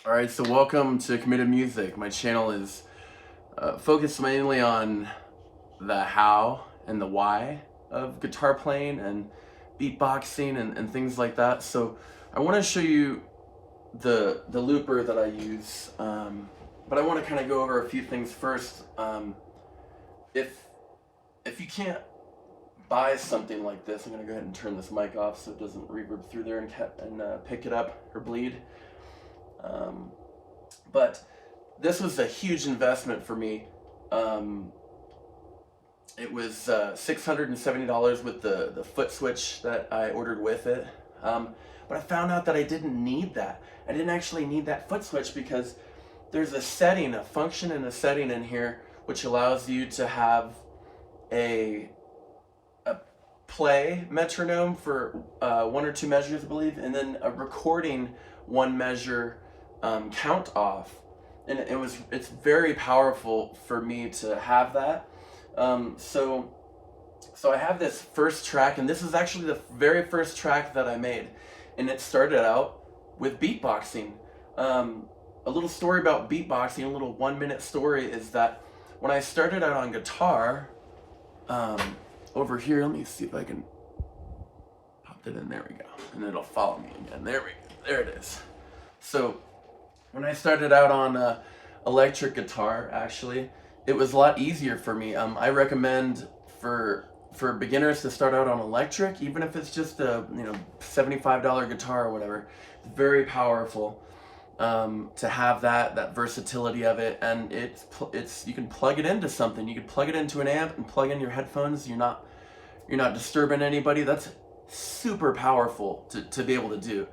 Alright, so welcome to Committed Music. My channel is focused mainly on the how and the why of guitar playing and beatboxing and things like that. So I want to show you the looper that I use, but I want to kind of go over a few things first. If you can't buy something like this, I'm going to go ahead and turn this mic off so it doesn't reverb through there and pick it up or bleed. But this was a huge investment for me. It was $670 with the foot switch that I ordered with it. But I found out that I didn't need that. I didn't actually need that foot switch because there's a setting, a function and a setting in here which allows you to have a play metronome for one or two measures, I believe, and then a recording one measure count off, and it's very powerful for me to have that. So I have this first track, and this is actually the very first track that I made, and it started out with beatboxing. A little story about beatboxing, a little 1-minute story, is that when I started out on guitar, over here, let me see if I can pop it in. There we go, and it'll follow me again. There it is. So when I started out on electric guitar, actually, it was a lot easier for me. I recommend for beginners to start out on electric, even if it's just a $75 guitar or whatever. It's very powerful to have that versatility of it, and it's you can plug it into something. You can plug it into an amp and plug in your headphones. You're not disturbing anybody. That's super powerful to be able to do.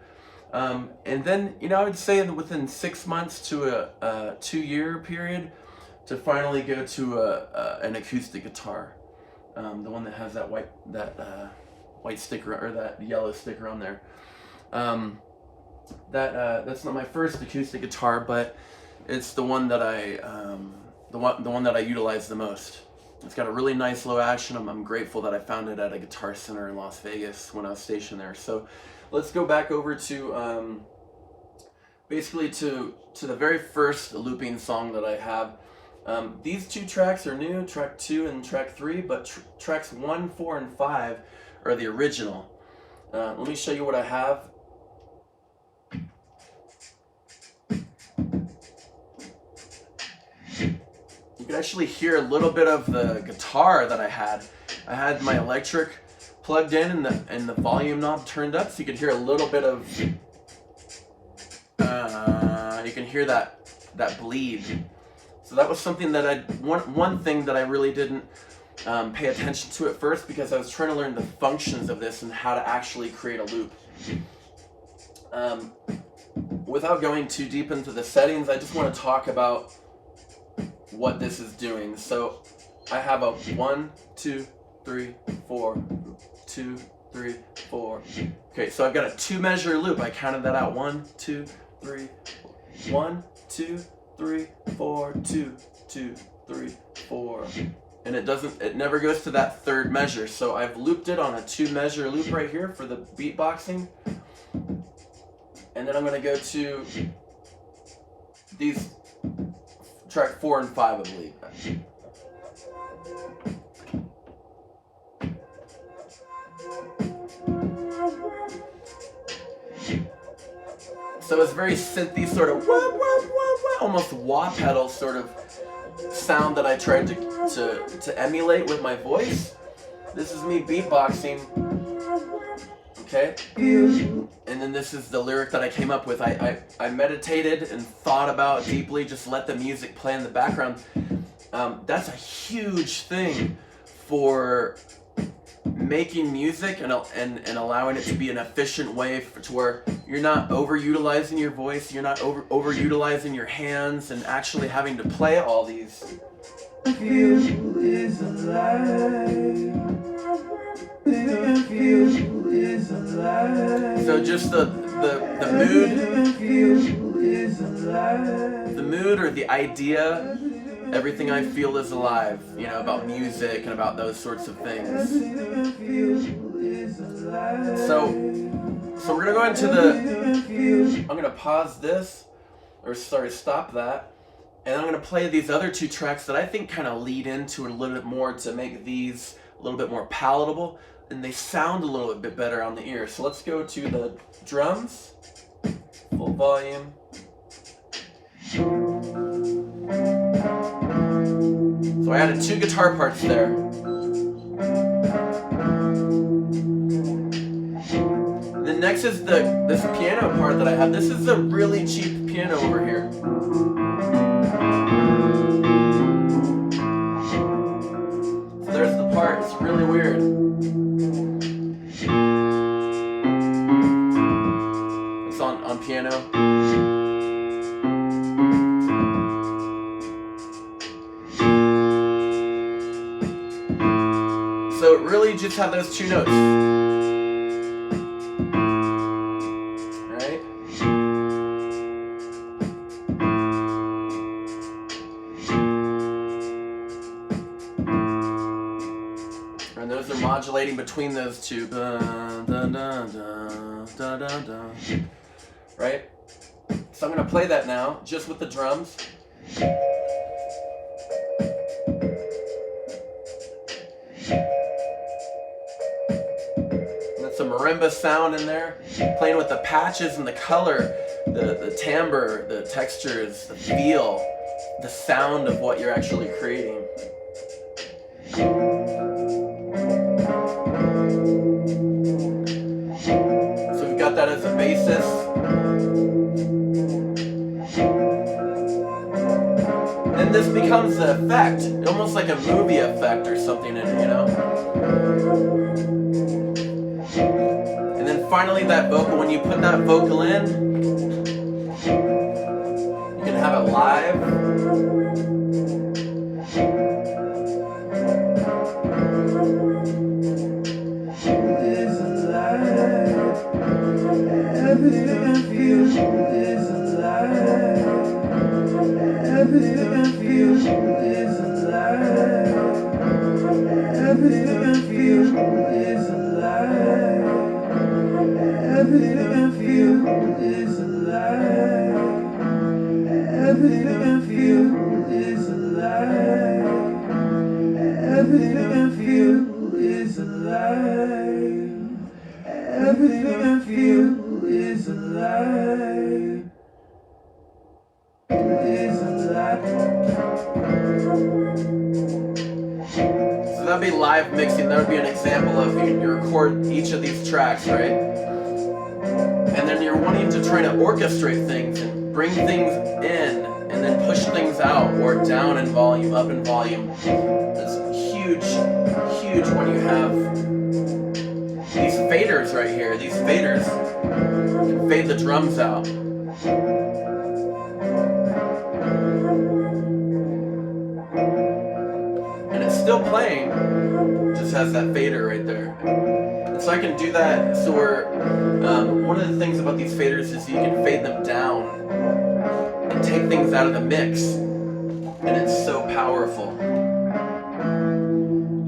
And then, I would say within 6 months to a 2-year period to finally go to an acoustic guitar, the one that has that white sticker or that yellow sticker on there. That's not my first acoustic guitar, but it's the one that the one that I utilize the most. It's got a really nice low action. I'm grateful that I found it at a guitar center in Las Vegas when I was stationed there. So let's go back over to basically to the very first looping song that I have. These two tracks are new, track 2 and track 3, but tracks 1, 4, and 5 are the original. Let me show you what I have. You can actually hear a little bit of the guitar that I had. I had my electric plugged in and the volume knob turned up, so you could hear a little bit of you can hear that bleed. So that was something that one thing that I really didn't pay attention to at first, because I was trying to learn the functions of this and how to actually create a loop. Without going too deep into the settings, I just want to talk about what this is doing. So I have a 1, 2, 3, 4, 2, 3, 4. Okay, so I've got a 2-measure loop. I counted that out. 1, 2, 3, 1, 2, 3, 4, 2, 2, 3, 4. And it never goes to that third measure. So I've looped it on a 2-measure loop right here for the beatboxing. And then I'm going to go to these track 4 and 5, I believe. So it's very synthy, sort of wah, wah, wah, wah, almost wah pedal sort of sound that I tried to emulate with my voice. This is me beatboxing. Okay? And then this is the lyric that I came up with. I meditated and thought about deeply, just let the music play in the background. That's a huge thing for making music and allowing it to be an efficient way to where you're not overutilizing your voice, you're not overutilizing your hands, and actually having to play all these. Feel is alive. So just the mood or the idea, everything I feel is alive, about music and about those sorts of things. So we're gonna go into I'm gonna pause this. stop that. And I'm going to play these other two tracks that I think kind of lead into it a little bit more to make these a little bit more palatable, and they sound a little bit better on the ear. So let's go to the drums, full volume. So I added 2 guitar parts there. And then next is this piano part that I have. This is a really cheap piano over here. So there's the part. It's really weird. It's on piano. So it really just have those 2 notes. Right? And those are modulating between those 2. Dun, dun, dun, dun, dun, dun, dun. Right? So I'm going to play that now, just with the drums. That's a marimba sound in there, playing with the patches and the color, the timbre, the textures, the feel, the sound of what you're actually creating. So we've got that as a basis. And this becomes the effect, almost like a movie effect or something, you know? And then finally that vocal, when you put that vocal in, you can have it live. Everything I feel is alive. Everything I feel is alive. Everything I feel is alive. Everything I feel is alive. Everything I feel is alive. Everything I feel is alive. Everything I feel is alive. Is alive. So that'd be live mixing. That would be an example of you record each of these tracks, right? And then you're wanting to try to orchestrate things and bring things in and then push things out, or down in volume, up in volume. It's huge, huge when you have these faders right here. These faders can fade the drums out. And it's still playing, just has that fader right there. And so I can do that, so one of the things about these faders is you can fade them down and take things out of the mix. And it's so powerful.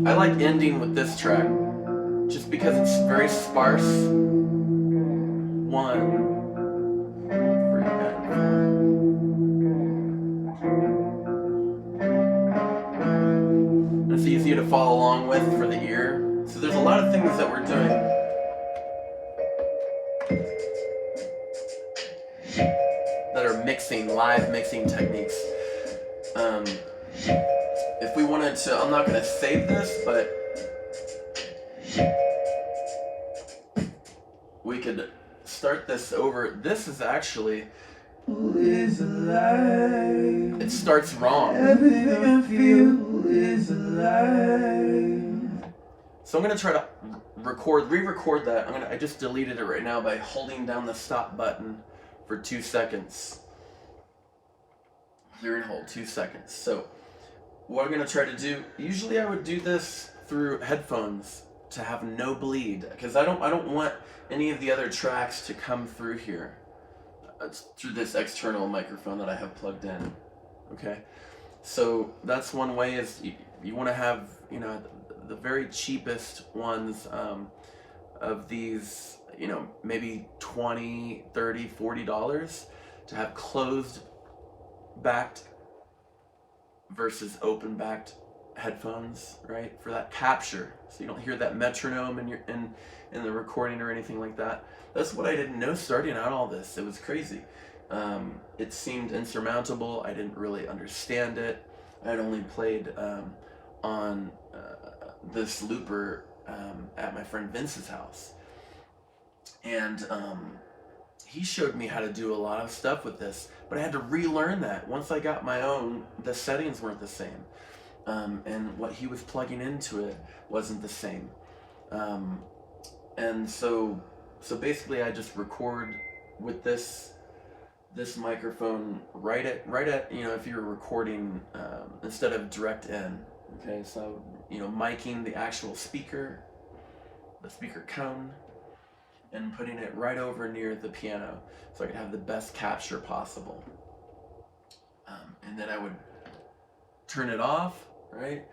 I like ending with this track, just because it's very sparse. 1, 3, and it's easy to follow along with for the ear. So there's a lot of things that we're doing that are mixing, live mixing techniques. If we wanted to, I'm not going to save this, but we could start this over. This is actually, Is alive. it starts wrong. Everything I feel is alive. So I'm going to try to re-record that. I just deleted it right now by holding down the stop button for 2 seconds. Clear and hold, 2 seconds. So what I'm going to try to do, usually I would do this through headphones to have no bleed, because I don't want any of the other tracks to come through here. It's through this external microphone that I have plugged in. Okay, so that's one way, is you want to have, you know, the very cheapest ones of these, you know, maybe $20, $30, $40, to have closed backed versus open backed headphones, right? For that capture, so you don't hear that metronome in the recording or anything like that. That's what I didn't know starting out this. It was crazy. It seemed insurmountable. I didn't really understand it. I had only played on this looper at my friend Vince's house, and he showed me how to do a lot of stuff with this, but I had to relearn that. Once I got my own, the settings weren't the same, and what he was plugging into it wasn't the same, and so basically I just record with this microphone right at if you're recording instead of direct in. Okay, so miking the actual speaker, the speaker cone, and putting it right over near the piano so I could have the best capture possible. And then I would turn it off, right?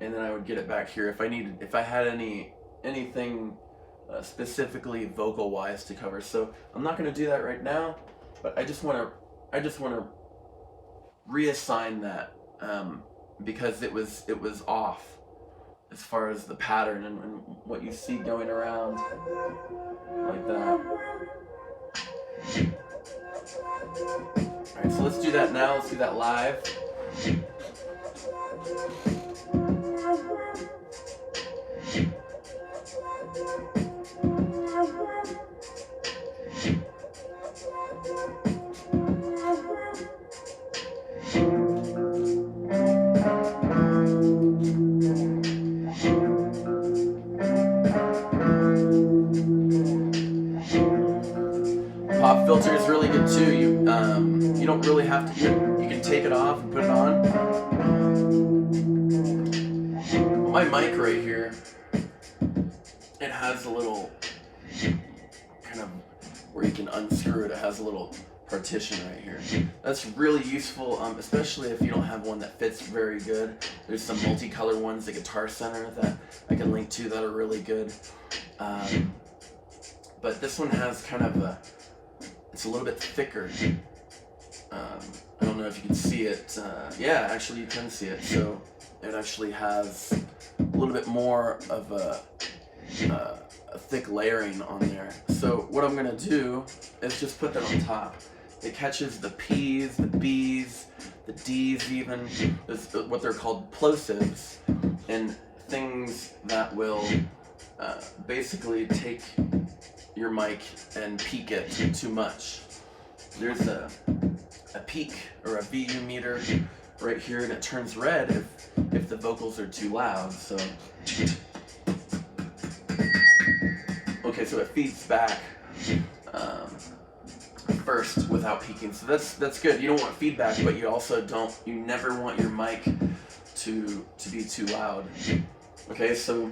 And then I would get it back here if I had anything specifically vocal wise to cover. So I'm not going to do that right now, but I just want to reassign that because it was off as far as the pattern and what you see going around like that. Alright, so let's do that now. Let's do that live. Pop filter is really good too. You don't really have to. You can take it off and put it on. My mic right here, it has a little kind of where you can unscrew it. It has a little partition right here. That's really useful, especially if you don't have one that fits very good. There's some multicolor ones at Guitar Center that I can link to that are really good. But this one has kind of it's a little bit thicker. I don't know if you can see it. Yeah, actually you can see it. So it actually has a little bit more of a thick layering on there. So what I'm gonna do is just put that on top. It catches the P's, the B's, the D's even, what they're called plosives, and things that will basically take your mic and peak it too much. There's a peak or a VU meter right here, and it turns red if the vocals are too loud. So okay, so it feeds back first without peaking. So that's good. You don't want feedback, but you never want your mic to be too loud. Okay, so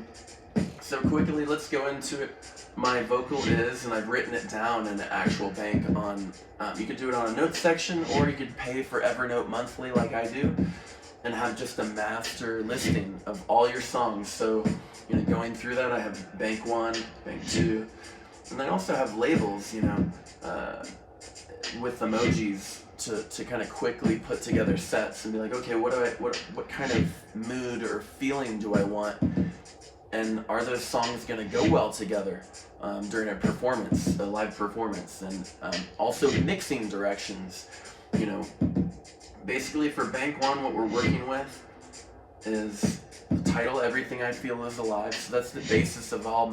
quickly let's go into it. My vocal is, and I've written it down in an actual bank on, you could do it on a note section, or you could pay for Evernote monthly like I do, and have just a master listing of all your songs. So, going through that, I have bank 1, bank 2, and I also have labels, with emojis to kind of quickly put together sets and be like, okay, what kind of mood or feeling do I want? And are those songs going to go well together during a live performance? And also mixing directions. Basically for Bank 1, what we're working with is the title, Everything I Feel Is Alive. So that's the basis of all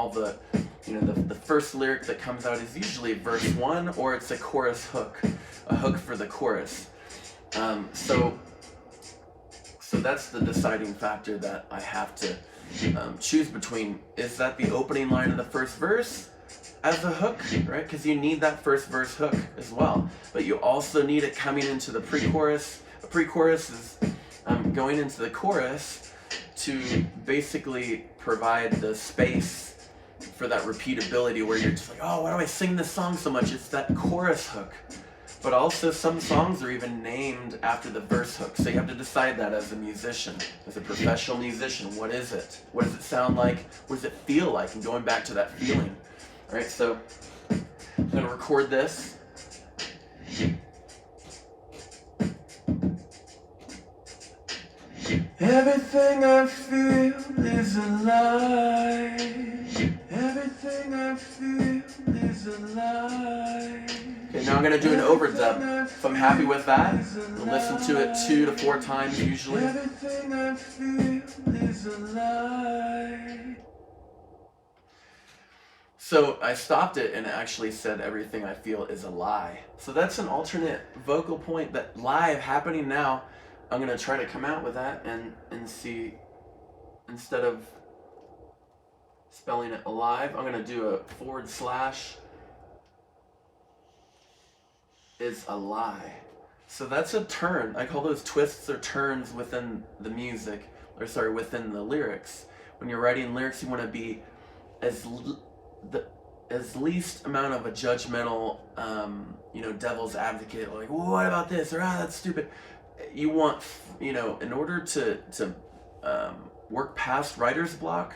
the, the first lyric that comes out is usually verse 1, or it's a chorus hook, a hook for the chorus. So that's the deciding factor that I have to choose between. Is that the opening line of the first verse as a hook, right? Because you need that first verse hook as well, but you also need it coming into the pre-chorus. A pre-chorus is going into the chorus to basically provide the space for that repeatability where you're just like, oh, why do I sing this song so much? It's that chorus hook. But also some songs are even named after the verse hook. So you have to decide that as a musician, as a professional musician. What is it? What does it sound like? What does it feel like? And going back to that feeling. All right, so I'm going to record this. Everything I feel is alive. Everything I feel is alive. Okay, now I'm going to do an overdub. If I'm happy with that, I'll listen to it 2 to 4 times usually. Everything I feel is alive. So I stopped it and it actually said everything I feel is a lie. So that's an alternate vocal point that live happening now. I'm going to try to come out with that and see, instead of spelling it alive, I'm going to do a / is a lie. So that's a turn. I call those twists or turns within the music, or sorry, within the lyrics. When you're writing lyrics, you want to be as least amount of a judgmental, devil's advocate, like, well, what about this, or that's stupid. You want, in order to work past writer's block,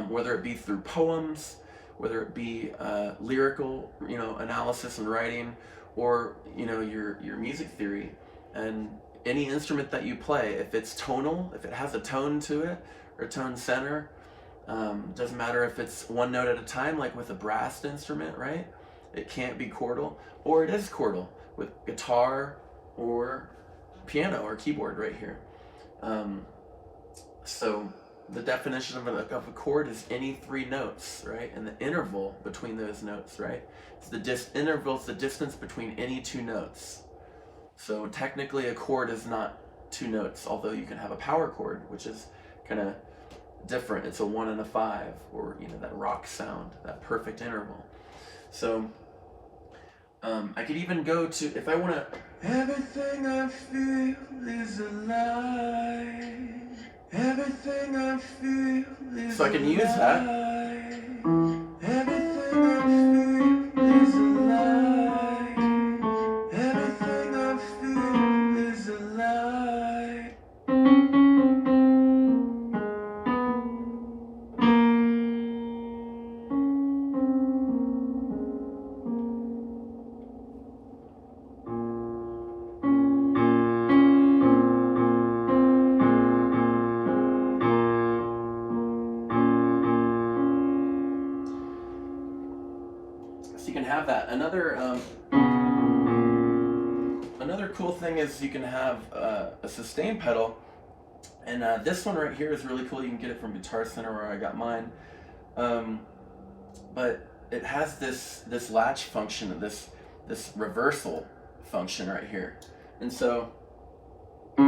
whether it be through poems, whether it be lyrical, analysis and writing, or your music theory, and any instrument that you play, if it's tonal, if it has a tone to it or tone center, doesn't matter if it's one note at a time, like with a brass instrument, right? It can't be chordal, or it is chordal with guitar or piano or keyboard right here. So the definition of a chord is any 3 notes, right? And the interval between those notes, right? So the interval is the distance between any 2 notes. So technically a chord is not 2 notes, although you can have a power chord, which is kind of different. It's a 1 and a 5, or that rock sound, that perfect interval. So I could even go to, if I want to, Everything I feel is alive. Everything I feel is alive. so I can use that. Everything I feel is alive. Everything I feel is alive. So you can have that. Another cool thing is you can have a sustain pedal, and this one right here is really cool. You can get it from Guitar Center where I got mine, but it has this latch function, this reversal function right here, and so I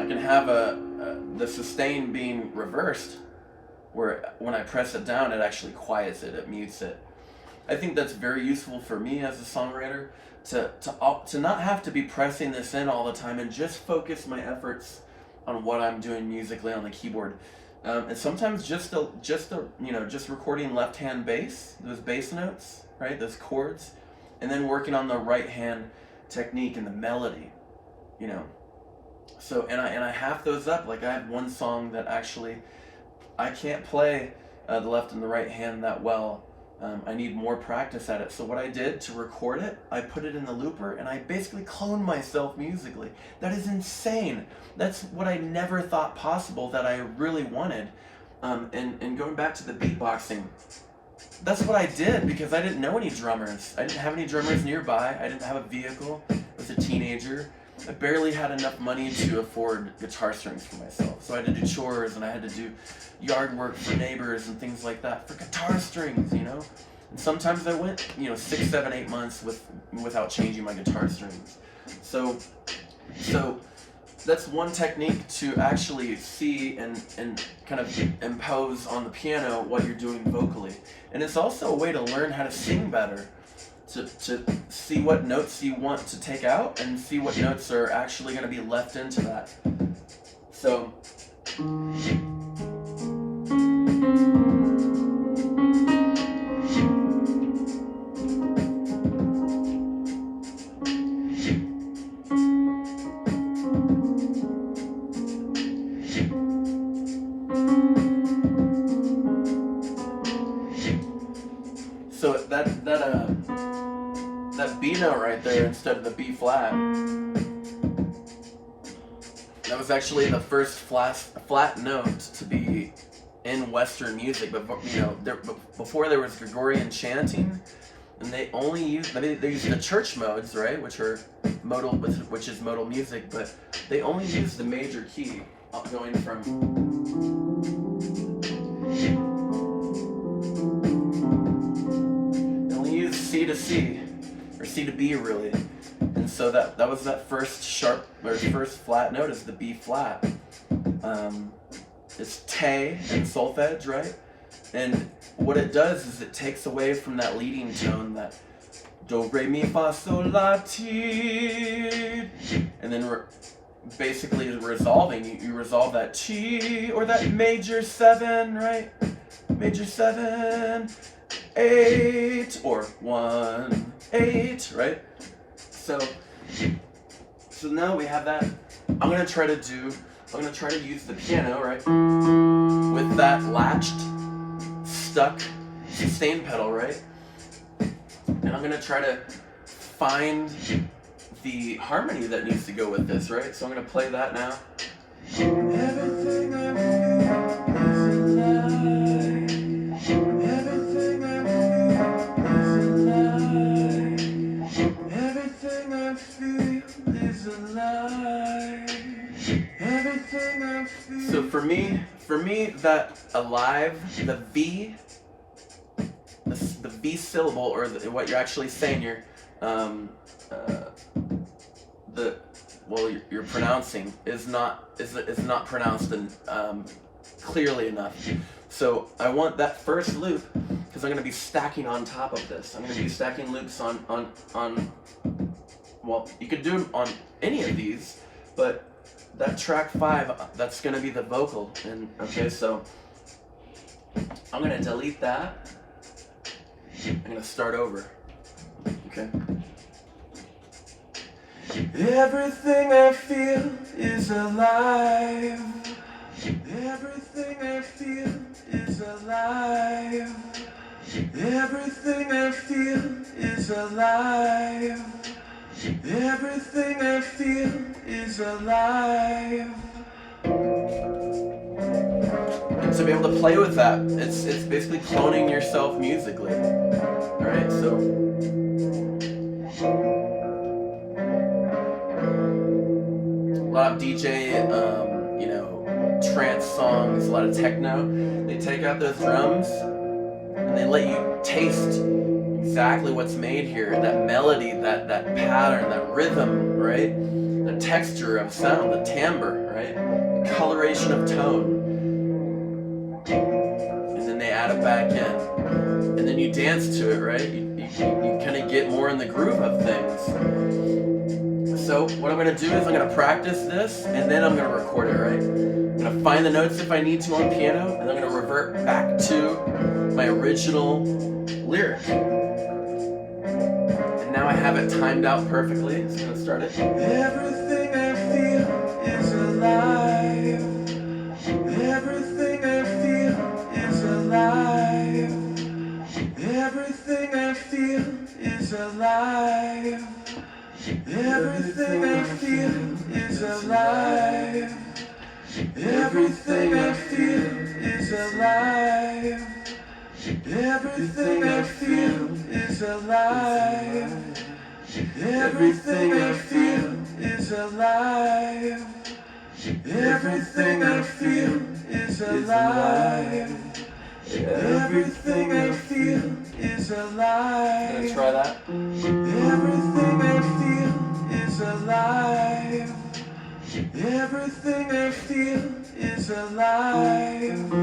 can have the sustain being reversed, where when I press it down, it actually quiets it, it mutes it. I think that's very useful for me as a songwriter to not have to be pressing this in all the time and just focus my efforts on what I'm doing musically on the keyboard. And sometimes just recording left hand bass, those bass notes, right, those chords, and then working on the right hand technique and the melody, So and I have those up. Like I have one song that actually I can't play the left and the right hand that well. I need more practice at it. So what I did to record it, I put it in the looper and I basically cloned myself musically. That is insane. That's what I never thought possible, that I really wanted. And going back to the beatboxing, that's what I did because I didn't know any drummers. I didn't have any drummers nearby. I didn't have a vehicle. I was a teenager. I barely had enough money to afford guitar strings for myself. So I had to do chores and I had to do yard work for neighbors and things like that for guitar strings, And sometimes I went, 6, 7, 8 months without changing my guitar strings. So that's one technique to actually see and kind of impose on the piano what you're doing vocally. And it's also a way to learn how to sing better. To see what notes you want to take out and see what notes are actually going to be left into that. So that B note right there instead of the B flat, That was actually the first flat note to be in Western music. But before there was Gregorian chanting, and they only used they used the church modes, right, which is modal music, but they only used the major key going from. They only used C to C, or C to B really. And so that was that first sharp or first flat note is the B flat. It's te and solfege, right? And what it does is it takes away from that leading tone, that do re mi fa sol la ti, and then basically resolving. You resolve that chi or that major 7, right? Major 7, 8 or 1 8, right? So now we have that. I'm gonna try to use the piano, right, with that latched, stuck sustain pedal, right? And I'm gonna try to find the harmony that needs to go with this, right? So I'm gonna play that now. Everything I feel is alive. Everything I feel is alive. Everything I feel. So for me, that alive, the V syllable, or what you're actually saying, you're pronouncing is not pronounced clearly enough. So I want that first loop, because I'm going to be stacking on top of this. I'm going to be stacking loops on. Well, you could do them on any of these, but that track 5, that's going to be the vocal. And okay, so I'm going to delete that. I'm going to start over. Okay. Everything I feel is alive. Everything I feel is alive. Everything I feel is alive. Everything I feel is alive. And to be able to play with that, it's basically cloning yourself musically. Alright, so a lot of DJ, trance songs, a lot of techno, they take out those drums and they let you taste exactly what's made here, that melody, that pattern, that rhythm, right? The texture of sound, the timbre, right? The coloration of tone. And then they add it back in. And then you dance to it, right? You kind of get more in the groove of things. So what I'm going to do is I'm going to practice this, and then I'm going to record it, right? I'm going to find the notes if I need to on piano, and I'm going to revert back to my original lyric. And now I have it timed out perfectly, so I'm going to start it. Everything I feel is alive. Everything I feel is alive. Everything I feel is alive. Everything I feel is alive. Everything I feel is alive. Everything I feel is alive. Everything I feel is alive. Everything I feel is alive. Everything I feel is alive. Gonna try that. Everything I feel is alive. Everything I feel is alive.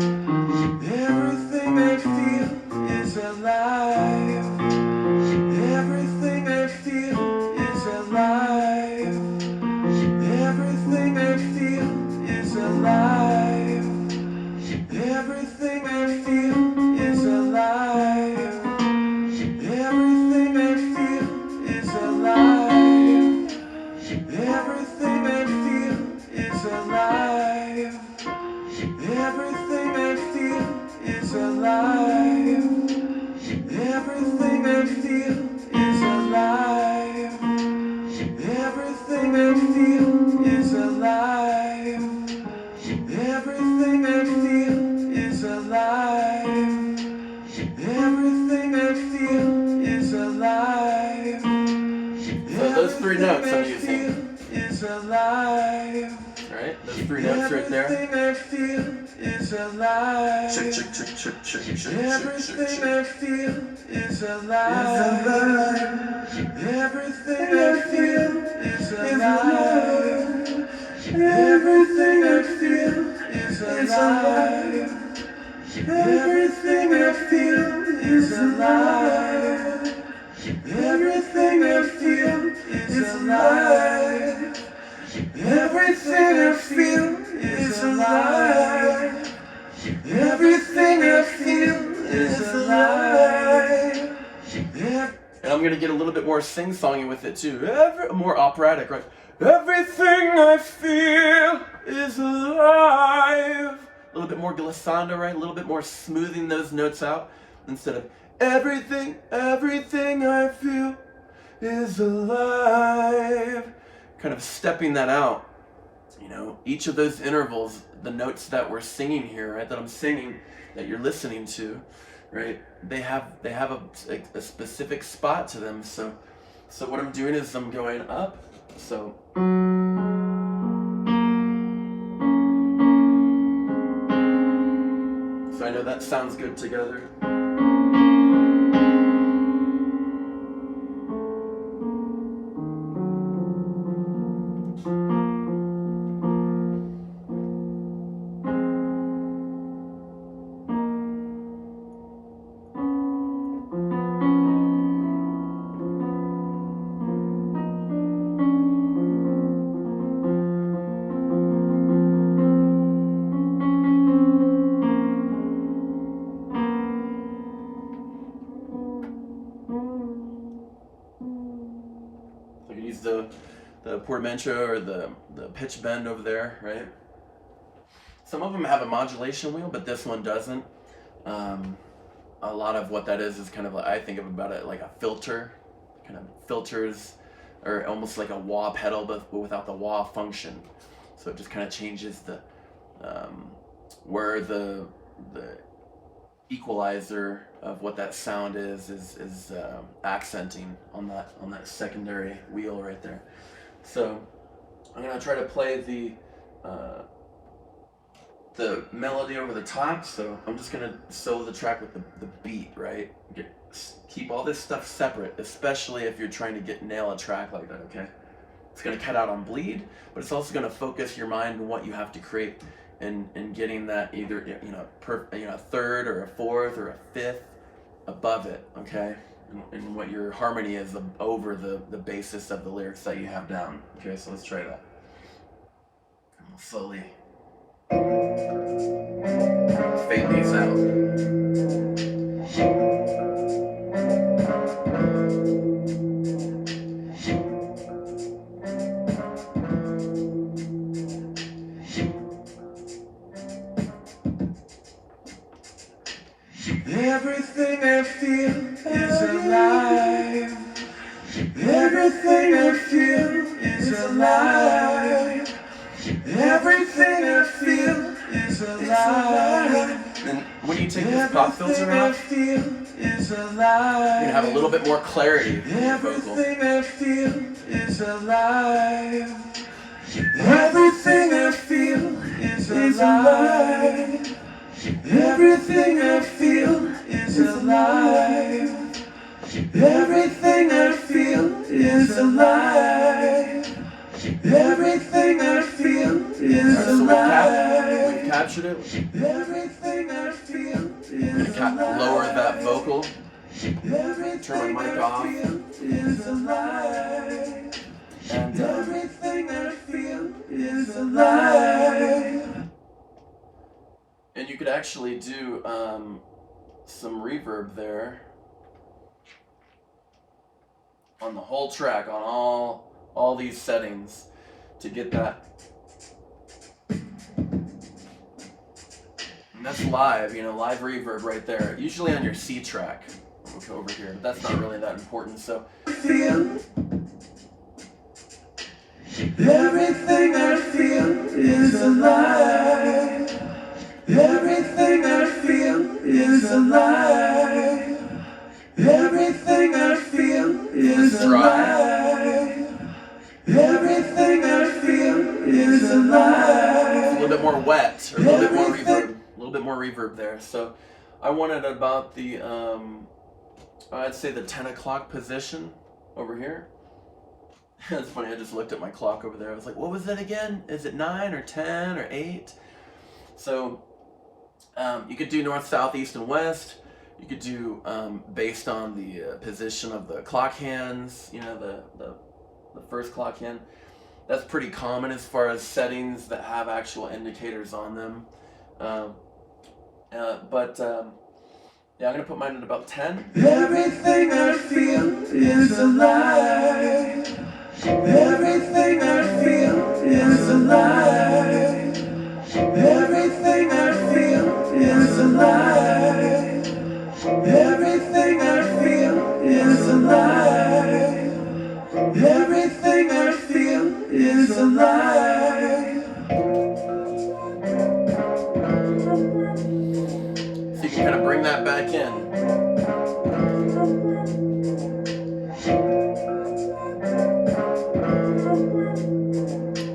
Everything I feel is alive. Everything I feel is alive. Everything I feel is alive. Everything I feel is alive. Everything I feel is alive. Everything I feel is alive. Everything I alive. So those three notes I'm Everything I using. feel is alive. Right? Those three notes right there. Everything I feel is alive. Check, check, check, check, check, check, check, Everything check. I feel is alive. Everything I feel is alive. Everything I feel is alive. Everything I feel is alive. Everything I feel is alive. Everything I feel is alive. Everything I feel is alive. And I'm gonna get a little bit more sing-songy with it too. More operatic, right? Everything I feel is alive. A little bit more glissando, right? A little bit more smoothing those notes out instead of everything I feel is alive. Kind of stepping that out. You know, each of those intervals, the notes that we're singing here, right? That I'm singing, that you're listening to, right? They have a specific spot to them. So what I'm doing is I'm going up. So I know that sounds good together. Use the portamento or the pitch bend over there, right? Some of them have a modulation wheel, but this one doesn't. A lot of what that is kind of like, I think about it like a filter, kind of filters, or almost like a wah pedal, but without the wah function. So it just kind of changes the where the equalizer of what that sound is accenting on that secondary wheel right there. So I'm gonna try to play the melody over the top. So I'm just gonna solo the track with the beat, right? Keep all this stuff separate, especially if you're trying to nail a track like that. Okay, it's gonna cut out on bleed, but it's also gonna focus your mind on what you have to create. And getting that either a third or a fourth or a fifth above it, okay, and what your harmony is over the basis of the lyrics that you have down. Okay, so let's try that. And we'll slowly fade these out. Everything I feel is alive. Everything I feel is alive. Everything I feel is alive. And when you take this pop filter off, you're gonna have a little bit more clarity in your vocal. Everything I feel is alive. Everything I feel is alive. Everything I feel is alive. Everything I feel is alive. Everything I feel is alive. We've captured it. Everything I feel is alive. Lower that vocal. Turn my mic off. Is alive. And everything I feel is alive. And you could actually do some reverb there on the whole track, on all these settings, to get that. And that's live, live reverb right there. Usually on your C track. We'll go over here, but that's not really that important. So Everything I feel is alive. Everything I feel is alive. Everything I feel is dry. Everything I feel is alive. It's a little bit more wet, or a little bit more reverb. A little bit more reverb there. So I wanted about the, I'd say the 10 o'clock position over here. It's funny, I just looked at my clock over there. I was like, what was that again? Is it 9 or 10 or 8? So you could do north, south, east, and west. You could do based on the position of the clock hands, you know, the first clock hand. That's pretty common as far as settings that have actual indicators on them. Yeah, I'm going to put mine at about 10. Everything I feel is alive. Everything I feel is alive. Everything I feel is alive. Everything I feel is alive. Everything I feel is alive. So you can kind of bring that back in.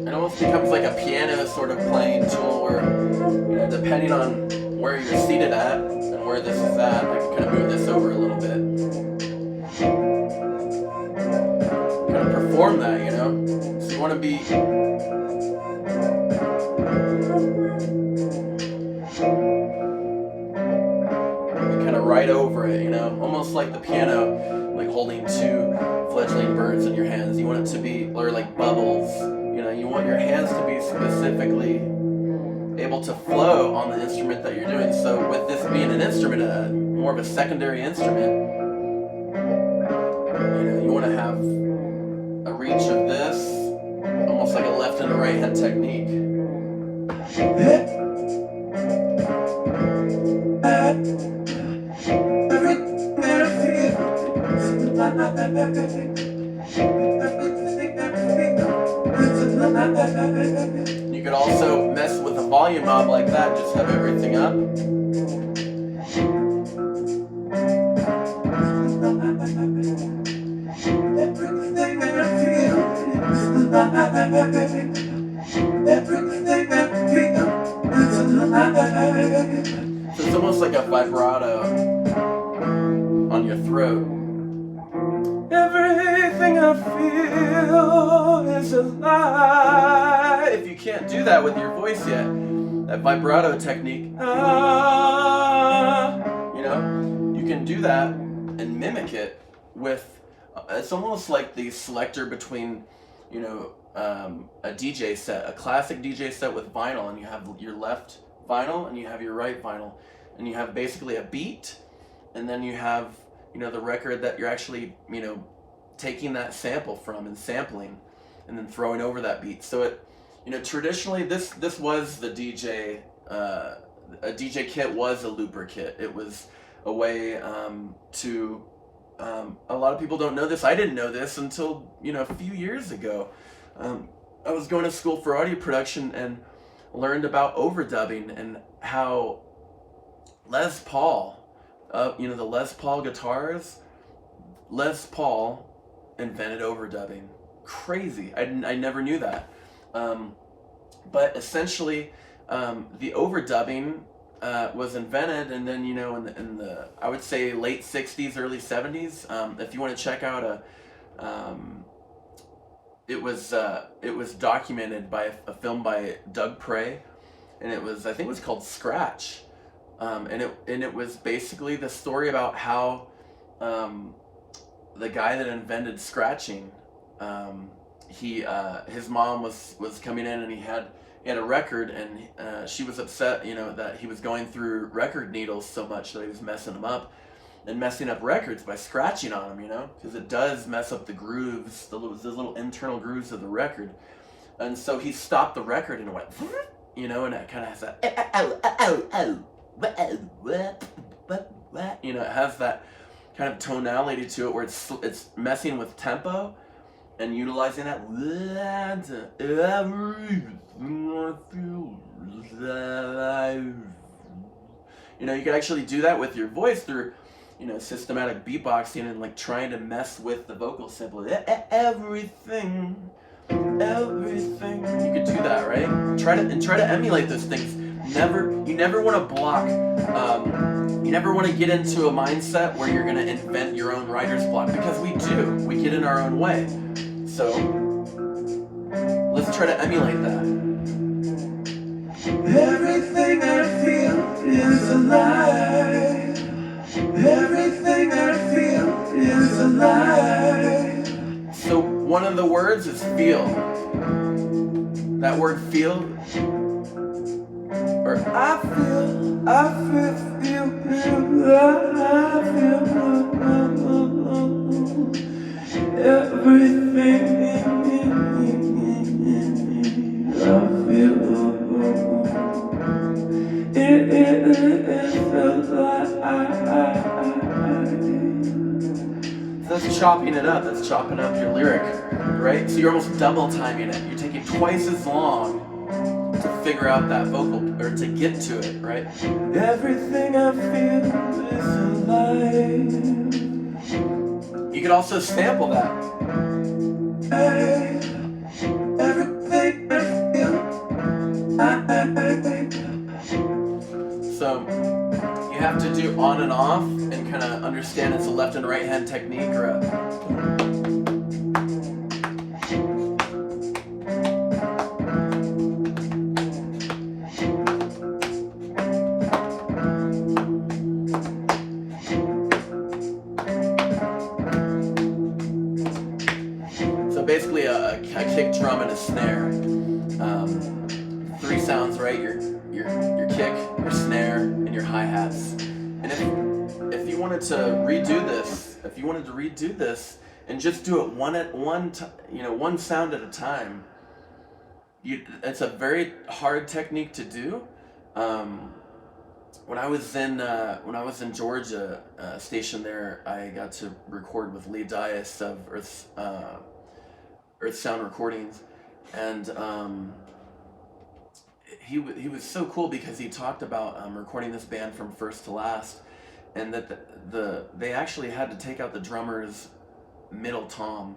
It almost becomes like a piano sort of playing tool where, you know, depending on where you're seated at and where this is at, I can kind of move this over a little bit. Kind of perform that, you know? So you want to be... kind of right over it, you know? Almost like the piano, like holding two fledgling birds in your hands. You want it to be, or like bubbles. You know, you want your hands to be specifically able to flow on the instrument that you're doing. So with this being an instrument, more of a secondary instrument, you know, you want to have a reach of this, almost like a left and a right hand technique. You could also mess with a volume knob like that, just have everything up. Everything I feel is alive. Everything I feel is alive. So it's almost like a vibrato on your throat. Everything I feel is alive. If you can't do that with your voice yet, that vibrato technique, you know, you can do that and mimic it with, it's almost like the selector between, you know, a DJ set, a classic DJ set with vinyl, and you have your left vinyl and you have your right vinyl, and you have basically a beat, and then you have, you know, the record that you're actually, you know, taking that sample from and sampling and then throwing over that beat. So it, you know, traditionally this was the DJ, a DJ kit was a looper kit. It was a way to, a lot of people don't know this. I didn't know this until, you know, a few years ago. I was going to school for audio production and learned about overdubbing and how Les Paul, you know, the Les Paul guitars, Les Paul invented overdubbing. Crazy. I never knew that. But essentially, the overdubbing was invented, and then, you know, in the I would say late 60s, early 70s. If you want to check out it was documented by a film by Doug Prey, and I think it was called Scratch. And it was basically the story about how the guy that invented scratching, his mom was coming in, and he had a record, and she was upset, you know, that he was going through record needles so much that he was messing them up and messing up records by scratching on them, you know, because it does mess up the grooves, the little internal grooves of the record. And so he stopped the record and it went, you know, and it kind of has that, you know, it has that kind of tonality to it where it's messing with tempo and utilizing that. You know, you can actually do that with your voice through, systematic beatboxing and like trying to mess with the vocal sample. Everything. You could do that, right? Try to emulate those things. You never want to block. You never want to get into a mindset where you're going to invent your own writer's block, because we do. We get in our own way. So let's try to emulate that. Everything I feel is alive. Everything I feel is alive. So one of the words is feel. That word feel, or I feel, everything I feel. It is alive. that's chopping it up. That's chopping up your lyric, right? So you're almost double timing it. You're taking twice as long to figure out that vocal, or to get to it, right? Everything I feel is alive. You could also sample that. Everything I feel. So you have to do on and off and kind of understand it's a left and right hand technique, or a basically a kick, drum, and a snare. Three sounds, right? Your kick, your snare, and your hi-hats. And if you wanted to redo this, and just do it one sound at a time, it's a very hard technique to do. When I was in Georgia, stationed there, I got to record with Lee Dias of Earth Sound Recordings, and he was so cool because he talked about recording this band from first to last, and that they actually had to take out the drummer's middle tom,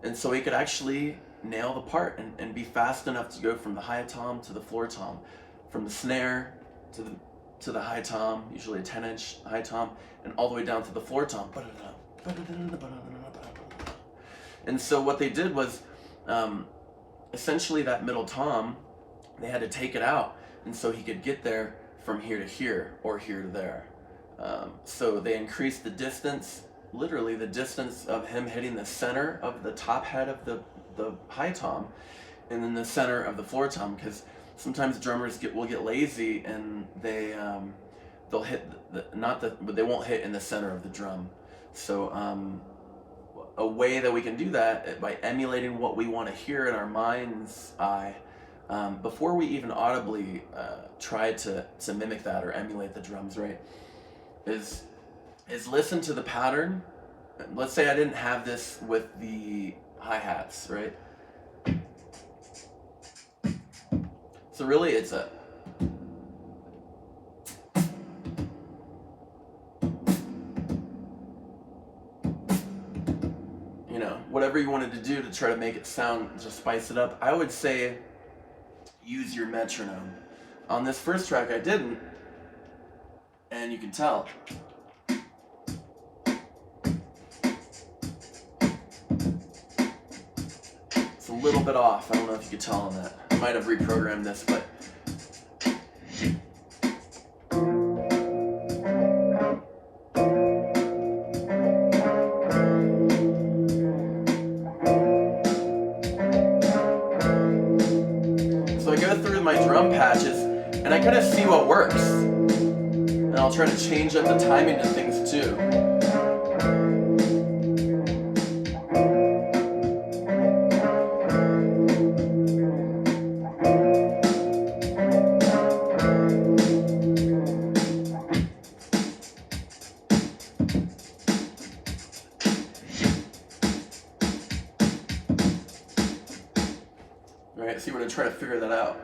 and so he could actually nail the part and be fast enough to go from the high tom to the floor tom, from the snare to the high tom, usually a 10-inch high tom, and all the way down to the floor tom. And so what they did was, essentially that middle tom, they had to take it out, and so he could get there from here to here, or here to there. So they increased the distance, literally the distance of him hitting the center of the top head of the high tom, and then the center of the floor tom, because sometimes drummers will get lazy and they'll hit but they won't hit in the center of the drum. So a way that we can do that by emulating what we want to hear in our mind's eye, before we even audibly try to mimic that or emulate the drums, right, is listen to the pattern. Let's say I didn't have this with the hi-hats, right? So really it's a whatever you wanted to do to try to make it sound, just spice it up. I would say use your metronome. On this first track I didn't, and you can tell. It's a little bit off. I don't know if you could tell on that. I might have reprogrammed this, but patches, and I kind of see what works, and I'll try to change up the timing to things too. All right, so you want to try to figure that out.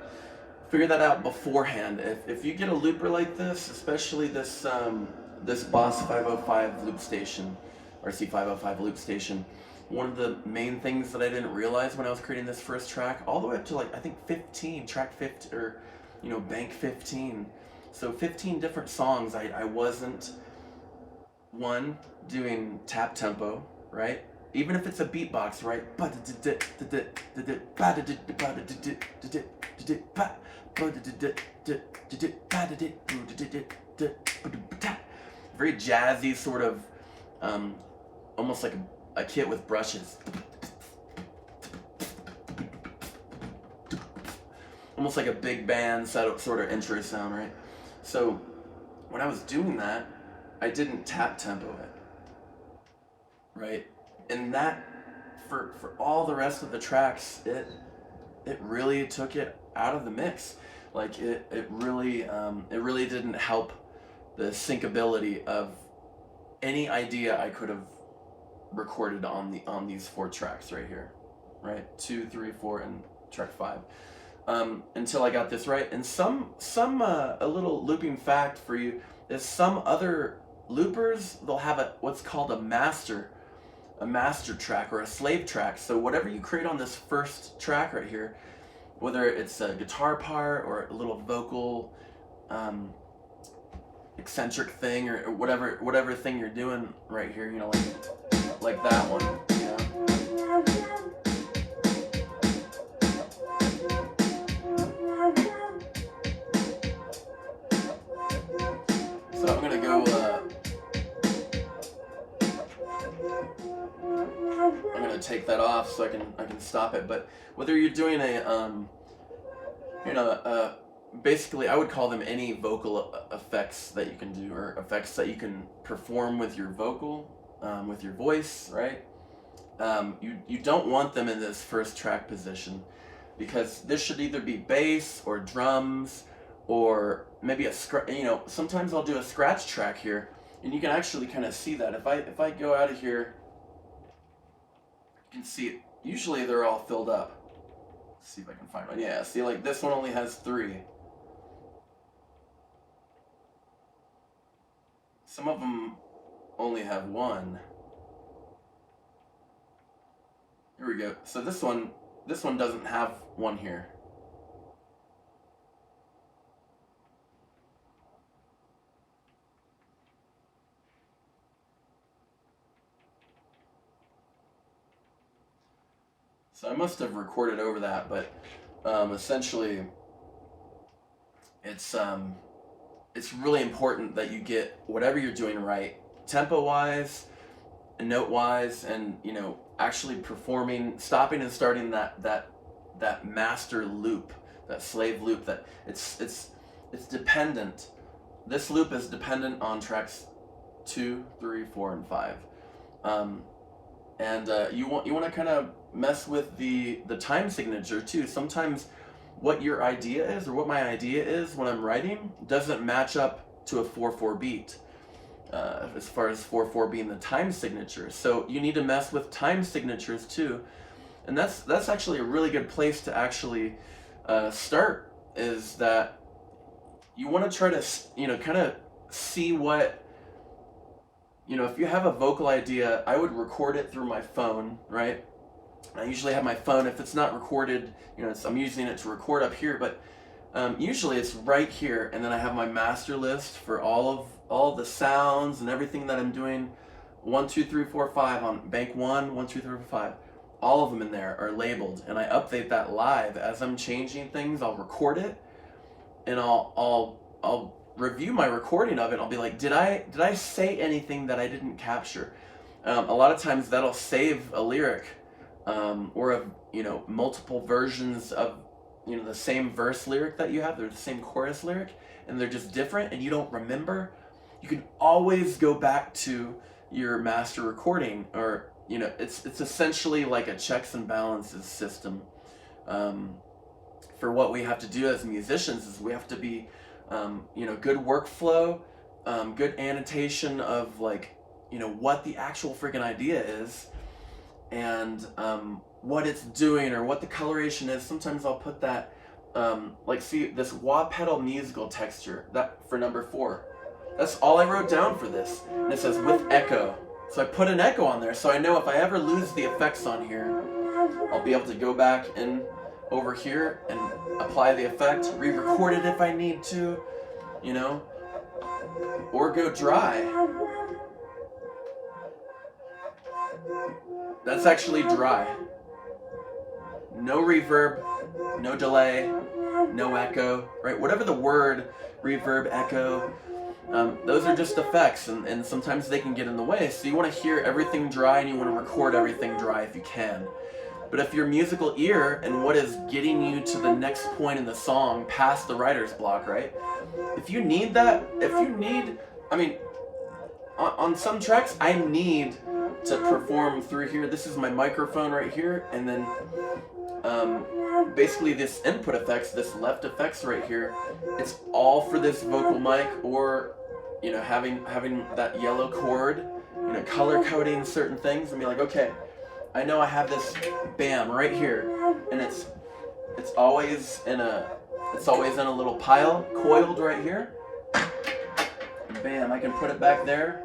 Figure that out beforehand. If you get a looper like this, especially this this Boss 505 loop station, RC 505 loop station, one of the main things that I didn't realize when I was creating this first track, all the way up to like I think 15, track 50, or bank 15, so 15 different songs, I wasn't doing tap tempo, right? Even if it's a beatbox, right? Very jazzy, sort of, almost like a kit with brushes. Almost like a big band sort of intro sound, right? So when I was doing that, I didn't tap tempo it, right? And that, for all the rest of the tracks, it really took it out of the mix. Like it really didn't help the syncability of any idea I could have recorded on these 4 tracks right here, right? 2, 3, 4, and track 5. Until I got this right. And a little looping fact for you is some other loopers, they'll have what's called a master track or a slave track. So whatever you create on this first track right here, whether it's a guitar part or a little vocal eccentric thing or whatever thing you're doing right here, like that one, So I'm gonna go. I'm gonna take that off so I can stop it. But whether you're doing basically I would call them any vocal effects that you can do, or effects that you can perform with your vocal, with your voice, right? You don't want them in this first track position, because this should either be bass or drums, or maybe sometimes I'll do a scratch track here, and you can actually kind of see that. If I go out of here, you can see it. Usually they're all filled up. Let's see if I can find one. Yeah, see, like this one only has 3. Some of them only have 1. Here we go. So this one doesn't have 1 here. So I must have recorded over that, but essentially it's really important that you get whatever you're doing right, tempo-wise, note-wise, and actually performing, stopping and starting that master loop, that slave loop. That it's dependent. This loop is dependent on tracks 2, 3, 4, and 5, and you want to kind of mess with the time signature too. Sometimes what your idea is, or what my idea is when I'm writing, doesn't match up to a 4/4 beat, as far as 4/4 being the time signature. So you need to mess with time signatures too, and that's actually a really good place to actually start. Is that you want to try to kind of see what, if you have a vocal idea, I would record it through my phone, right? I usually have my phone. If it's not recorded, I'm using it to record up here, but usually it's right here, and then I have my master list for all of the sounds and everything that I'm doing. 1, 2, 3, 4, 5 on bank 1, 1, 2, 3, 4, 5. All of them in there are labeled, and I update that live as I'm changing things. I'll record it, and I'll review my recording of it. I'll be like, did I say anything that I didn't capture? A lot of times that'll save a lyric, or multiple versions of the same verse lyric that you have. They're the same chorus lyric, and they're just different, and you don't remember. You can always go back to your master recording, or it's essentially like a checks and balances system. For what we have to do as musicians is we have to be good workflow, good annotation of what the actual freaking idea is, and what it's doing, or what the coloration is. Sometimes I'll put that, see this wah pedal musical texture, that for number 4. That's all I wrote down for this. And it says with echo. So I put an echo on there so I know if I ever lose the effects on here, I'll be able to go back in over here and apply the effect, re-record it if I need to, you know, or go dry. That's actually dry. No reverb, no delay, no echo, right? Whatever the word, reverb, echo, those are just effects, and sometimes they can get in the way. So you want to hear everything dry and you want to record everything dry if you can. But if your musical ear and what is getting you to the next point in the song past the writer's block, right? If you need that, I mean, on some tracks, I need to perform through here. This is my microphone right here, and then basically this input effects, this left effects right here, it's all for this vocal mic, or, you know, having that yellow cord, you know, color coding certain things and be like, okay, I know I have this bam right here, and it's always in a little pile, coiled right here. Bam, I can put it back there.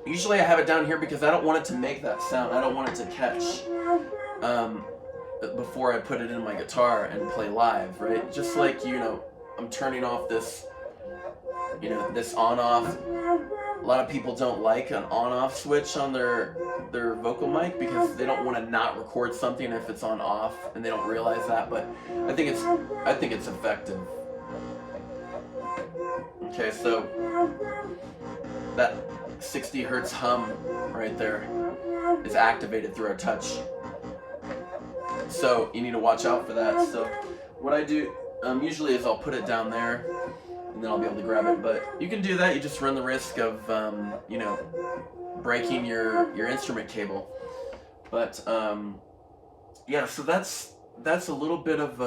Usually I have it down here because I don't want it to make that sound. I don't want it to catch before I put it in my guitar and play live, right? Just like, you know, I'm turning off this, you know, this on-off. A lot of people don't like an on-off switch on their vocal mic because they don't want to not record something if it's on off, and they don't realize that. But I think it's effective. Okay, so that 60 hertz hum right there is activated through our touch. So you need to watch out for that. So what I do usually is I'll put it down there, and then I'll be able to grab it. But you can do that. You just run the risk of, you know, breaking your instrument cable. But yeah, so that's a little bit of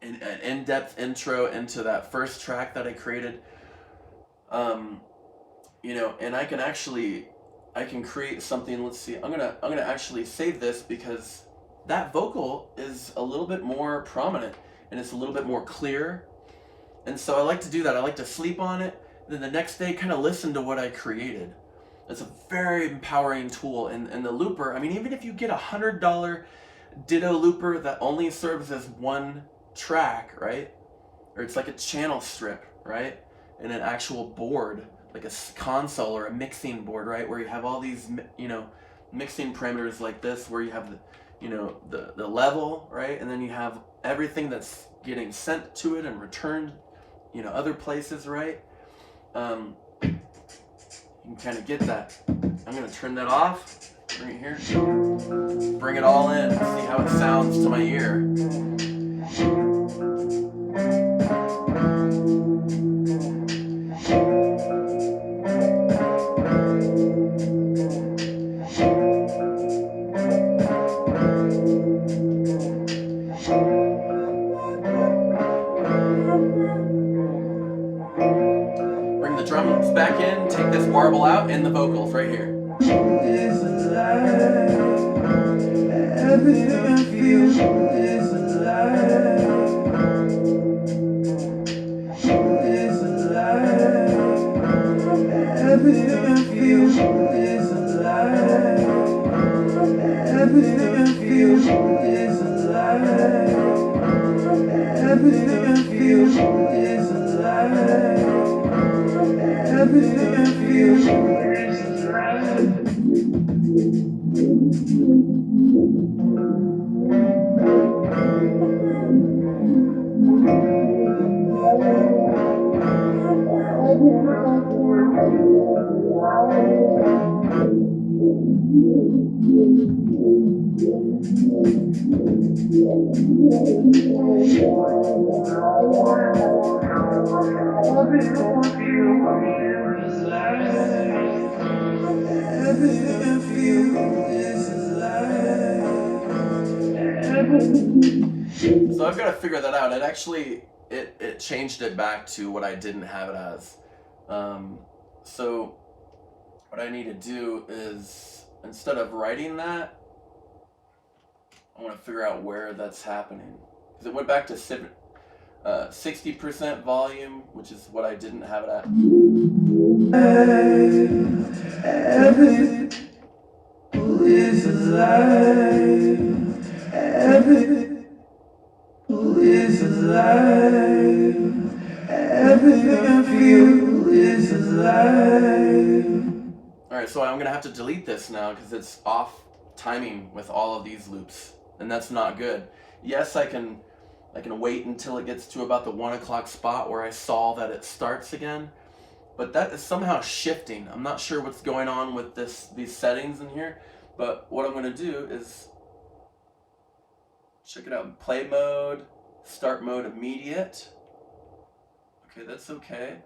an in-depth intro into that first track that I created. You know, and I can create something. Let's see. I'm gonna actually save this because that vocal is a little bit more prominent and it's a little bit more clear. And so I like to do that. I like to sleep on it, then the next day kind of listen to what I created. It's a very empowering tool. And the looper, I mean, even if you get $100 Ditto looper that only serves as one track, right? Or it's like a channel strip, right? And an actual board, like a console or a mixing board, right? Where you have all these, you know, mixing parameters like this, where you have the, you know, the level, right? And then you have everything that's getting sent to it and returned, you know, other places, right? You can kind of get that. I'm gonna turn that off, bring it here, bring it all in, see how it sounds to my ear. Bring the drums back in, take this warble out, and the vocals right here. Is alive. Everything I feel is alive. Is alive. Everything I feel is alive. Everything I feel is alive. Everything I feel is alive. Everything I feel is alive. Everything I feel is alive. So I've got to figure that out. It changed it back to what I didn't have it as. So what I need to do is, instead of writing that, I want to figure out where that's happening. Because it went back to 60% volume, which is what I didn't have it at. Everything is alive. Everything is alive. Everything I feel is alive. Alright, so I'm gonna have to delete this now because it's off timing with all of these loops, and that's not good. Yes, I can wait until it gets to about the 1 o'clock spot where I saw that it starts again, but that is somehow shifting. I'm not sure what's going on with these settings in here, but what I'm gonna do is check it out. Play mode, start mode immediate. Okay, that's okay.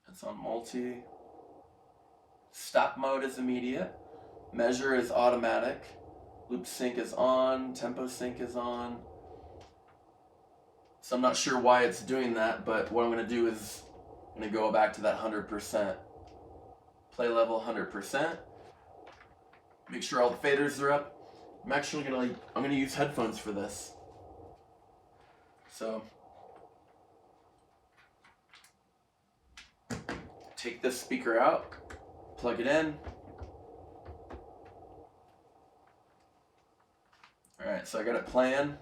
It's on multi. Stop mode is immediate. Measure is automatic. Loop sync is on. Tempo sync is on. So I'm not sure why it's doing that, but what I'm going to do is I'm going to go back to that 100%. Play level 100%. Make sure all the faders are up. I'm actually going to use headphones for this. So take this speaker out, plug it in. Alright, so I got it playing.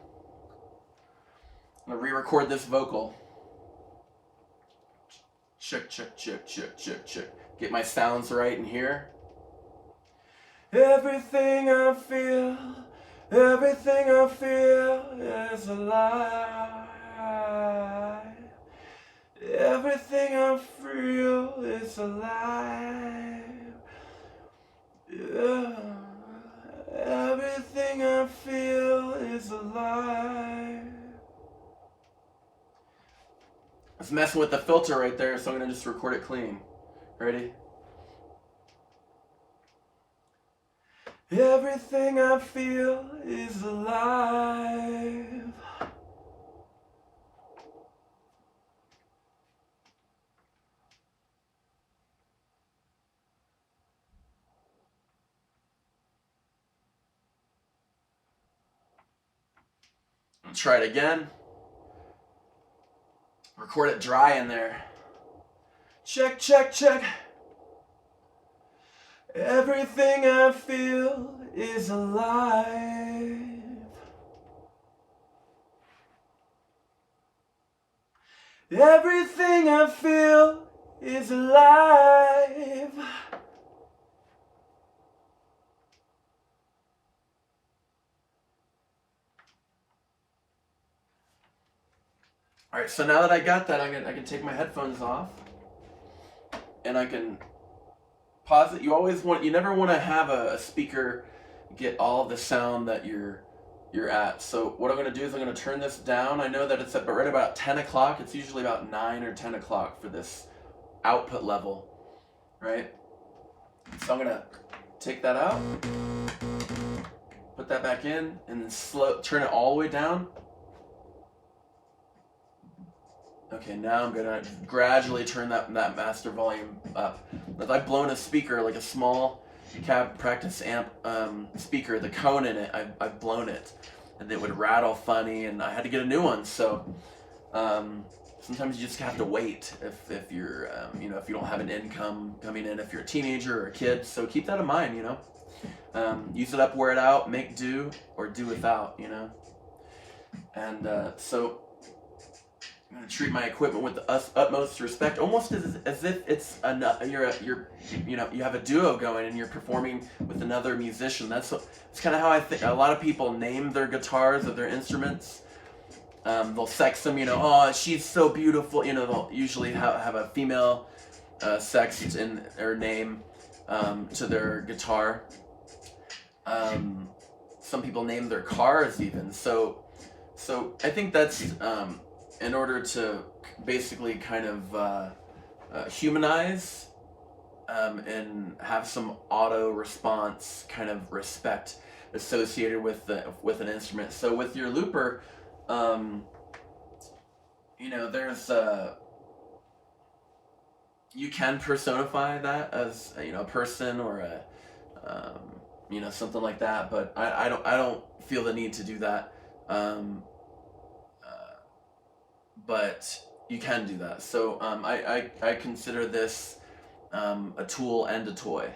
I'm gonna re-record this vocal. Check, check, check, check, check, check. Get my sounds right in here. Everything I feel is alive. Everything I feel is alive. Yeah. Everything I feel is alive. I was messing with the filter right there, so I'm gonna just record it clean. Ready? Everything I feel is alive. I'll try it again. Record it dry in there. Check, check, check. Everything I feel is alive. Everything I feel is alive. Alright, so now that I got that, I can take my headphones off and I can pause it. You never want to have a speaker get all of the sound that you're at. So what I'm going to do is I'm going to turn this down. I know that it's at right about 10 o'clock. It's usually about 9 or 10 o'clock for this output level, right? So I'm going to take that out, put that back in, and then turn it all the way down. Okay, now I'm gonna gradually turn that master volume up. I've blown a speaker, like a small cab practice amp speaker, the cone in it, I've blown it, and it would rattle funny, and I had to get a new one. So sometimes you just have to wait if you're if you don't have an income coming in, if you're a teenager or a kid. So keep that in mind, use it up, wear it out, make do or do without, and so I'm gonna treat my equipment with the utmost respect, almost as if it's you have a duo going and you're performing with another musician. It's kind of how I think. A lot of people name their guitars or their instruments. They'll sex them, oh, she's so beautiful. They'll usually have a female sex in their name to their guitar. Some people name their cars even. So I think that's in order to basically kind of humanize and have some auto response kind of respect associated with an instrument. So with your looper, there's you can personify that as a person or something like that. But I don't feel the need to do that. Um, but you can do that. So I consider this a tool and a toy.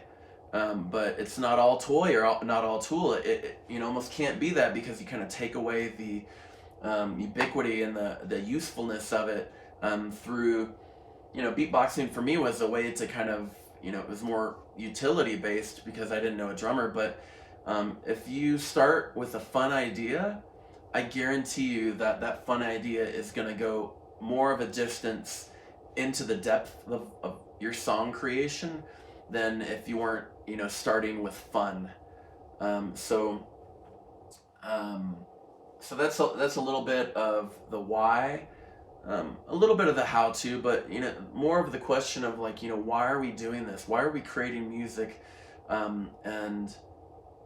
But it's not all toy or not all tool. It almost can't be that, because you kind of take away the ubiquity and the usefulness of it through, beatboxing for me was a way to kind of, it was more utility based because I didn't know a drummer. But if you start with a fun idea, I guarantee you that that fun idea is going to go more of a distance into the depth of your song creation than if you weren't, starting with fun. Um, so, um, so that's a little bit of the why, a little bit of the how to, but more of the question of like, why are we doing this? Why are we creating music? And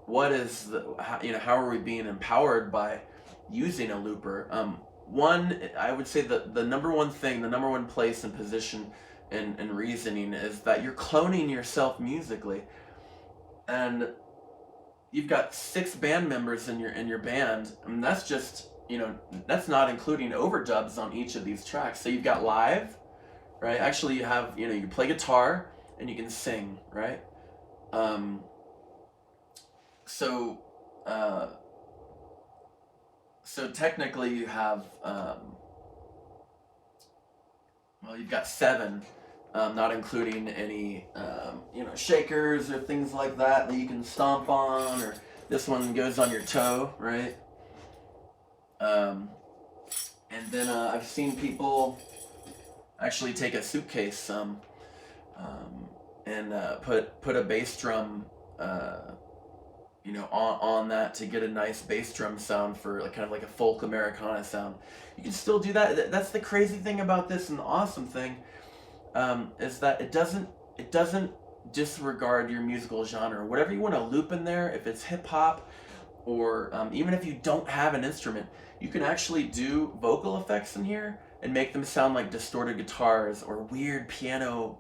what is how are we being empowered by using a looper? One, I would say that the number one thing, the number one place and position and reasoning is that you're cloning yourself musically. And you've got 6 band members in your band, and that's just, that's not including overdubs on each of these tracks. So you've got live, right? Actually, you have, you play guitar and you can sing, right? Um, so uh, so technically you have, well, you've got 7, not including any, shakers or things like that you can stomp on, or this one goes on your toe, right? Um, and then I've seen people actually take a suitcase and put a bass drum, on that to get a nice bass drum sound for like kind of like a folk Americana sound. You can still do that. That's the crazy thing about this, and the awesome thing is that it doesn't disregard your musical genre. Whatever you want to loop in there, if it's hip hop or even if you don't have an instrument, you can actually do vocal effects in here and make them sound like distorted guitars or weird piano,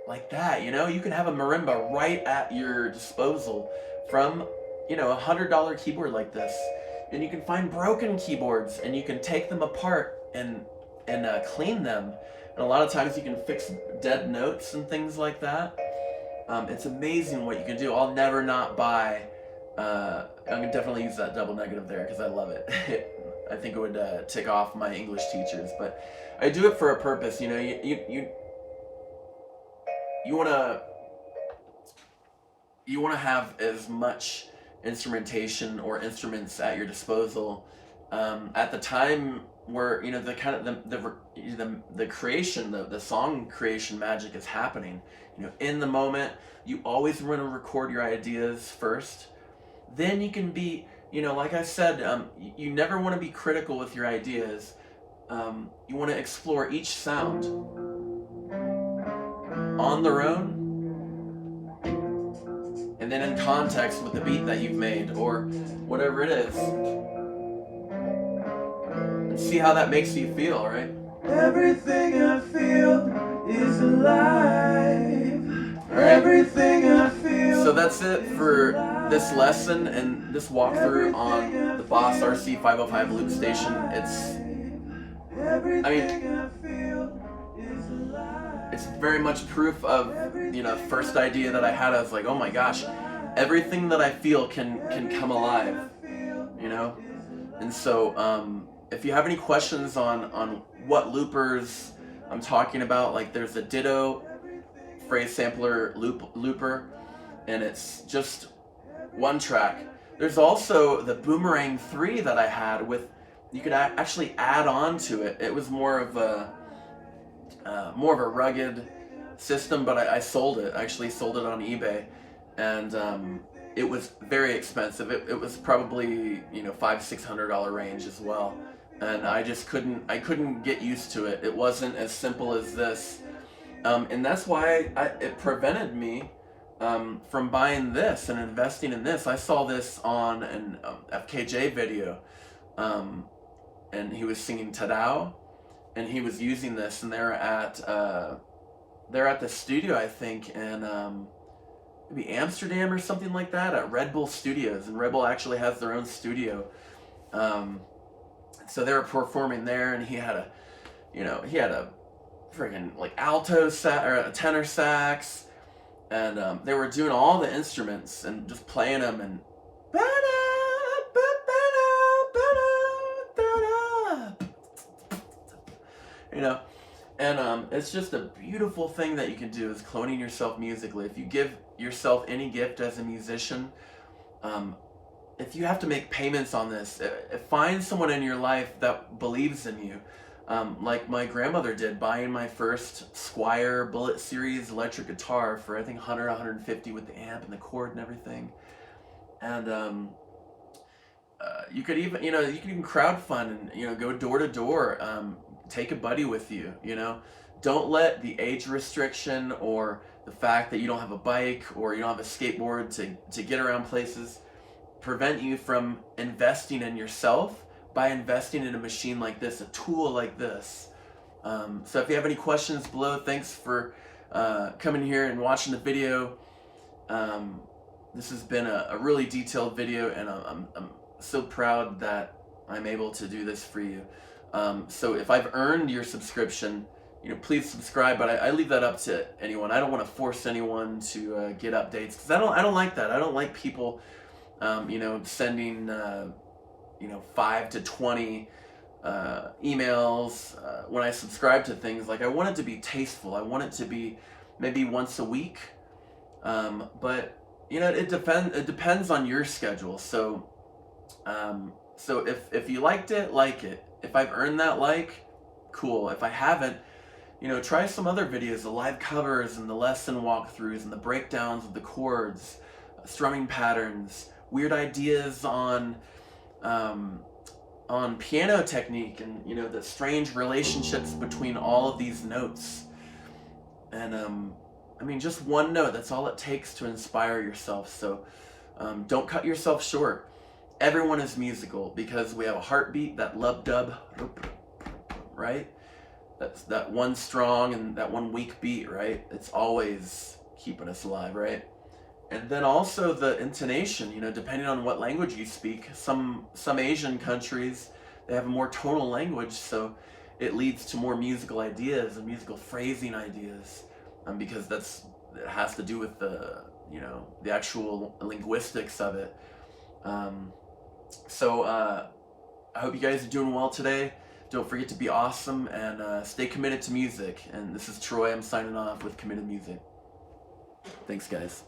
like that. You can have a marimba right at your disposal from, $100 keyboard like this, and you can find broken keyboards and you can take them apart and clean them, and a lot of times you can fix dead notes and things like that. It's amazing what you can do. I'll never not buy. I'm gonna definitely use that double negative there because I love it. I think it would tick off my English teachers, but I do it for a purpose. You wanna have as much instrumentation or instruments at your disposal at the time where the kind of the creation, the song creation magic is happening. In the moment, you always want to record your ideas first. Then you can be, like I said, you never want to be critical with your ideas. You want to explore each sound on their own, and then in context with the beat that you've made or whatever it is, and see how that makes you feel, right? Everything I feel is alive. All right. Everything I feel. So that's it for this lesson and this walkthrough on the Boss RC 505 loop station. It's very much proof of, the first idea that I had. I was like, oh my gosh, everything that I feel can come alive, And so if you have any questions on what loopers I'm talking about, like there's a Ditto phrase sampler looper, and it's just one track. There's also the Boomerang 3 that I had with, you could actually add on to it. It was more of a rugged system, but I sold it. I actually sold it on eBay, and it was very expensive. It was probably $500-600 range as well, and I just couldn't get used to it. It wasn't as simple as this, and that's why it prevented me from buying this and investing in this. I saw this on an FKJ video, and he was singing Tadao, and he was using this, and they're at they're at the studio, I think, in maybe Amsterdam or something like that, at Red Bull Studios, and Red Bull actually has their own studio. So they were performing there, and he had a freaking like alto sax or a tenor sax, and they were doing all the instruments and just playing them, and you know, and it's just a beautiful thing that you can do, is cloning yourself musically. If you give yourself any gift as a musician, if you have to make payments on this, find someone in your life that believes in you. Like my grandmother did, buying my first Squier Bullet Series electric guitar for I think 100, 150 with the amp and the cord and everything. And you could even crowdfund and go door to door. Take a buddy with you. Don't let the age restriction or the fact that you don't have a bike or you don't have a skateboard to get around places prevent you from investing in yourself by investing in a machine like this, a tool like this. So if you have any questions below, thanks for coming here and watching the video. This has been a really detailed video, and I'm so proud that I'm able to do this for you. So if I've earned your subscription, please subscribe, but I leave that up to anyone. I don't want to force anyone to get updates, because I don't like that. I don't like people sending 5 to 20 emails when I subscribe to things. Like, I want it to be tasteful. I want it to be maybe once a week, but it depends on your schedule. So if you liked it, like it. If I've earned that cool. If I haven't, try some other videos, the live covers and the lesson walkthroughs and the breakdowns of the chords, strumming patterns, weird ideas on piano technique, and the strange relationships between all of these notes. And just one note, that's all it takes to inspire yourself. So don't cut yourself short. Everyone is musical because we have a heartbeat, that lub dub, right? That's that one strong and that one weak beat, right? It's always keeping us alive, right? And then also the intonation, depending on what language you speak. Some Asian countries, they have a more tonal language, so it leads to more musical ideas and musical phrasing ideas, because it has to do with the actual linguistics of it. So I hope you guys are doing well today. Don't forget to be awesome and stay committed to music. And this is Troy. I'm signing off with Committed Music. Thanks, guys.